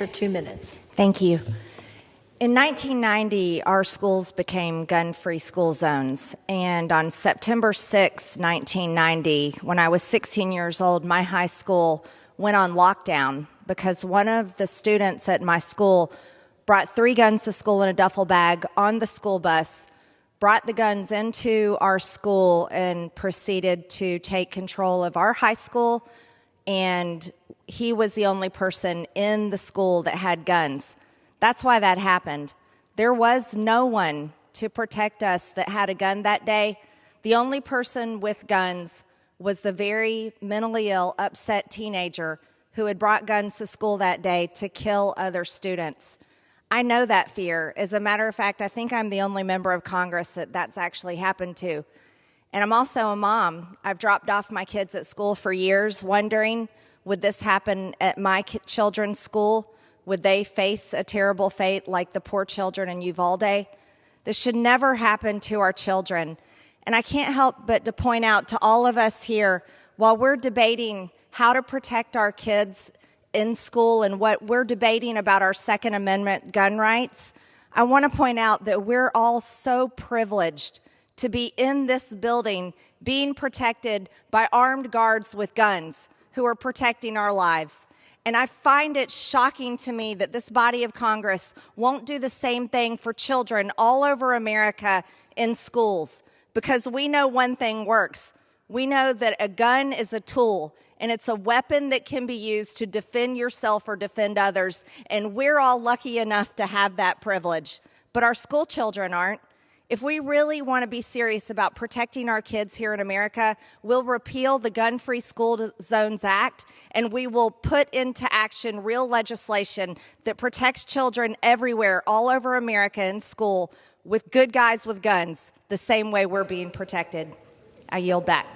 For 2 minutes. Thank you. In 1990, our schools became gun-free school zones. And on September 6, 1990, when I was 16 years old, my high school went on lockdown because one of the students at my school brought 3 guns to school in a duffel bag on the school bus, brought the guns into our school, and proceeded to take control of our high school. And he was the only person in the school that had guns. That's why that happened. There was no one to protect us that had a gun that day. The only person with guns was the very mentally ill, upset teenager who had brought guns to school that day to kill other students. I know that fear. As a matter of fact, I think I'm the only member of Congress that that's actually happened to. And I'm also a mom. I've dropped off my kids at school for years, wondering, would this happen at my children's school? Would they face a terrible fate like the poor children in Uvalde? This should never happen to our children. And I can't help but to point out to all of us here, while we're debating how to protect our kids in school and what we're debating about our Second Amendment gun rights, I want to point out that we're all so privileged to be in this building being protected by armed guards with guns who are protecting our lives. And I find it shocking to me that this body of Congress won't do the same thing for children all over America in schools, because we know one thing works. We know that a gun is a tool, and it's a weapon that can be used to defend yourself or defend others, and we're all lucky enough to have that privilege. But our school children aren't. If we really want to be serious about protecting our kids here in America, we'll repeal the Gun-Free School Zones Act, and we will put into action real legislation that protects children everywhere, all over America in school, with good guys with guns, the same way we're being protected. I yield back.